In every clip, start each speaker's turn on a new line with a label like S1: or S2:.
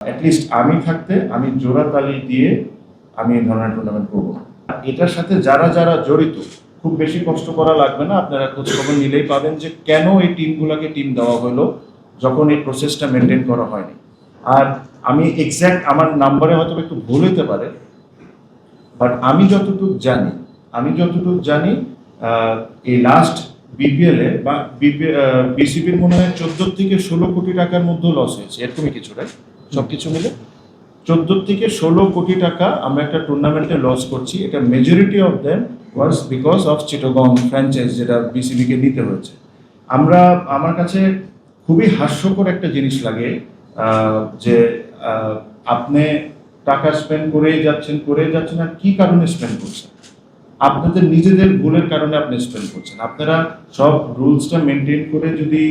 S1: At least আমি থাকতে আমি জোড়াতালি দিয়ে আমি এই ধরনের টুর্নামেন্ট করবো না। এটার সাথে যারা যারা জড়িত খুব বেশি কষ্ট করা লাগবে না, আপনারা খোঁজ খবর নিলেই পাবেন যে কেন এই টিমগুলোকে টিম দেওয়া হলো যখন এই প্রসেসটা মেনটেন করা হয়নি। আর আমি এক্স্যাক্ট আমার নাম্বারে হয়তো একটু ভুল হতে পারে, বাট আমি যতটুকু জানি এই লাস্ট বিপিএলে বা বিসিবির মনে হয় 14 থেকে 16 কোটি টাকার মধ্যে লস হয়েছে, এরকমই কিছু, রাইট? সব কিছু মিলে 14 থেকে 16 কোটি টাকা আমরা একটা টুর্নামেন্টে লস করছি। এটা majority of them was because of Chittagong franchise, যেটা বিসিবিকে নিতে হয়েছে। আমার কাছে খুবই হাস্যকর একটা জিনিস লাগে যে আপনি টাকা স্পেন্ড করেই যাচ্ছেন আর কি কারণে স্পেন্ড করছেন? আপনাদের নিজেদের ভুলের কারণে আপনি স্পেন্ড করছেন। আপনারা সব রুলসটা মেনটেন করে যদি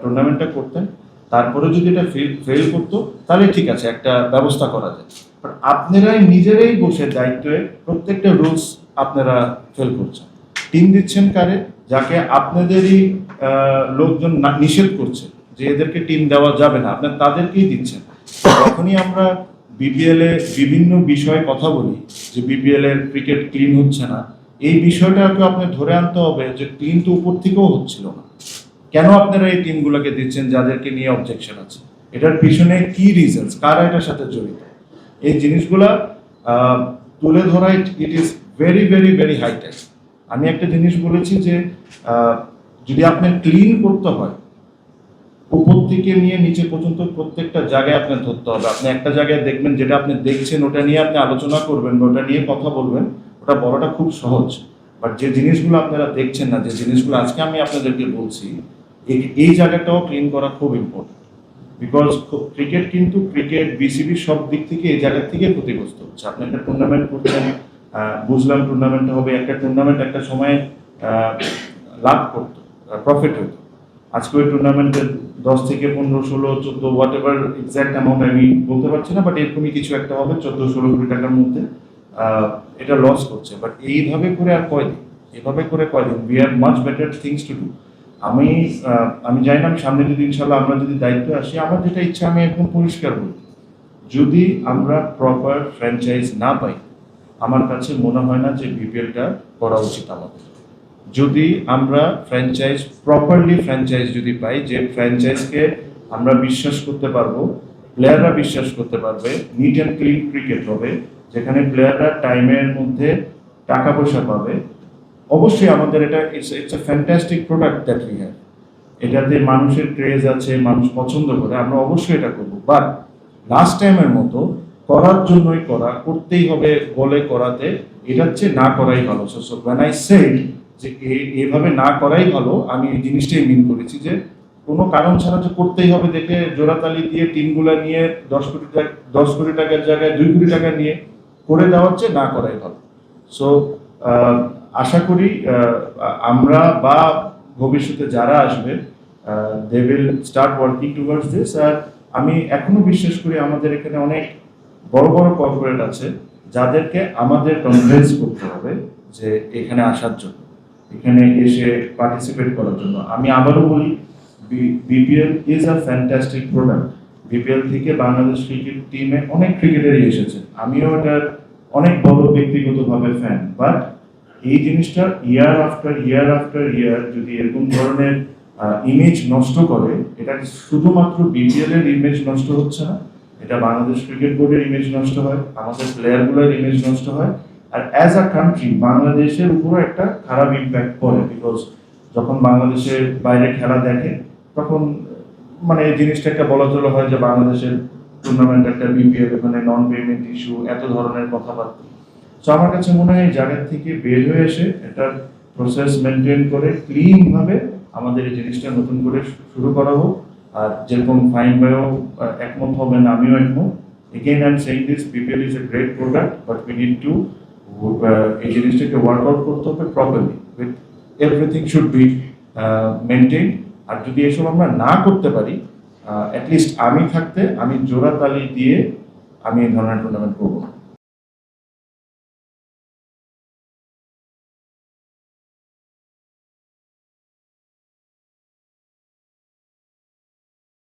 S1: টুর্নামেন্টটা করতেন, তারপরে যদি এটা ফেল করতো, তাহলে ঠিক আছে, একটা ব্যবস্থা করা যায়। বাট আপনারাই নিজেরাই বসে দায়িত্বে প্রত্যেকটা রুলস আপনারা ফেল করছেন। টিম দিচ্ছেন কারে? যাকে আপনাদেরই লোকজন নিষেধ করছে যে এদেরকে টিম দেওয়া যাবে না, আপনার তাদেরকেই দিচ্ছেন। যখনই আমরা বিপিএল এ বিভিন্ন বিষয়ে কথা বলি যে বিপিএল এর ক্রিকেট ক্লিন হচ্ছে না, এই বিষয়টাকে আপনি ধরে আনতে হবে যে ক্লিন তো উপর থেকেও হচ্ছিল না। কেন আপনারা এই টিমগুলোকে দিচ্ছেন যাদেরকে নিয়ে অবজেকশন আছে? এটার পিছনে কি রিজনস, কারা এটার সাথে জড়িত? এই জিনিসগুলা তুলে ধরা it is very very very high time. আমি একটা জিনিস বলেছি যে যদি আপনার ক্লিন করতে হয়, উপর থেকে নিয়ে নিচে পর্যন্ত প্রত্যেকটা জায়গায় আপনার ধরতে হবে। আপনি একটা জায়গায় দেখবেন, যেটা আপনি দেখছেন ওটা নিয়ে আপনি আলোচনা করবেন বা ওটা নিয়ে কথা বলবেন, ওটা বলাটা খুব সহজ। বাট যে জিনিসগুলো আপনারা দেখছেন না, যে জিনিসগুলো আজকে আমি আপনাদেরকে বলছি, এই জায়গাটাও ক্লিন করা খুব ইম্পর্টেন্ট। বিকজ ক্রিকেট বিসিবি সব দিক থেকে এই জায়গা থেকে ক্ষতিগ্রস্ত হচ্ছে। আপনি একটা টুর্নামেন্ট করছেন, বুঝলাম টুর্নামেন্ট হবে, একটা টুর্নামেন্ট একটা সময় লাভ করতো, প্রফিট হতো। আজকে ওই টুর্নামেন্টের 10 থেকে 15, 16, 14 হোয়াট এভার এক্স্যাক্ট অ্যামাউন্ট আমি বলতে পারছি না, বাট এরকমই কিছু একটা হবে 14-16 কোটি টাকার মধ্যে এটা লস করছে। বাট এইভাবে করে আর কয়দিন? We have much better things to do. আমি জানি না, আমি সামনে যদি ইনশাল্লাহ আমরা যদি দায়িত্বে আসি, আমার যেটা ইচ্ছা আমি একদম পরিষ্কার বলি, যদি আমরা প্রপার ফ্র্যাঞ্চাইজ না পাই, আমার কাছে মনে হয় না যে বিপিএলটা করা উচিত আমাদের। যদি আমরা প্রপারলি ফ্র্যাঞ্চাইজ যদি পাই, যে ফ্র্যাঞ্চাইজকে আমরা বিশ্বাস করতে পারবো, প্লেয়াররা বিশ্বাস করতে পারবে, নিট অ্যান্ড ক্লিন ক্রিকেট হবে, যেখানে প্লেয়াররা টাইমের মধ্যে টাকা পয়সা পাবে, অবশ্যই আমাদের এটা it's a fantastic product that we have. এটাতে মানুষের ক্রেজ আছে, মানুষ পছন্দ করে, আমরা অবশ্যই এটা করবো। বাট লাস্ট টাইমের মতো করার জন্যই করতেই হবে বলে করাতে, এটার চেয়ে না করাই ভালো। সো when I said যে এভাবে না করাই ভালো, আমি এই জিনিসটাই মিন করেছি যে কোনো কারণ ছাড়া যে করতেই হবে দেখে জোড়াতালি দিয়ে টিমগুলো নিয়ে 10 কোটি টাকার জায়গায় 2 কোটি টাকা নিয়ে করে দেওয়ার চেয়ে না করাই ভালো। সো আশা করি আমরা বা ভবিষ্যতে যারা আসবে, they will start working towards this. আর আমি এখনো বিশ্বাস করি আমাদের এখানে অনেক বড় বড় কর্পোরেট আছে যাদেরকে আমাদের কনভিন্স করতে হবে যে এখানে আসার জন্য, এখানে এসে পার্টিসিপেট করার জন্য। আমি আবারও বলি, BPL is a fantastic product. BPL থেকে বাংলাদেশ ক্রিকেট টিমে অনেক ক্রিকেটারই এসেছে, আমিও এটার অনেক বড় ব্যক্তিগতভাবে ফ্যান। বাট এই জিনিসটা ইয়ার আফটার ইয়ার যদি এরকম ধরনের ইমেজ নষ্ট করে, এটা শুধুমাত্র বিপিএল এর ইমেজ নষ্ট হচ্ছে না, এটা বাংলাদেশ ক্রিকেট বোর্ডের ইমেজ নষ্ট হয়, আমাদের প্লেয়ারগুলোর ইমেজ নষ্ট হয়, আর অ্যাজ আ কান্ট্রি বাংলাদেশের উপরও একটা খারাপ ইম্প্যাক্ট পড়ে। বিকজ যখন বাংলাদেশের বাইরে খেলা দেখে, তখন মানে এই জিনিসটা একটা বলা চলে হয় যে বাংলাদেশের টুর্নামেন্ট একটা বিপিএল, ওখানে নন পেমেন্ট ইস্যু, এত ধরনের কথাবার্তা। সো আমার কাছে মনে হয় এই জায়গার থেকে বের হয়ে এসে এটার প্রসেস মেনটেন করে ক্লিনভাবে আমাদের এই জিনিসটা নতুন করে শুরু করা হোক। আর যেরকম ফাইন ভাইও একমত হবেন, আমিও একমত। Again I am saying this, BPL is a great product, but we need to এই জিনিসটাকে ওয়ার্কআউট করতে হবে properly, with everything should be maintain. আর যদি এসব আমরা না করতে পারি, অ্যাটলিস্ট আমি থাকতে আমি জোড়াতালি দিয়ে আমি এই ধরনের টুর্নামেন্ট করবো না।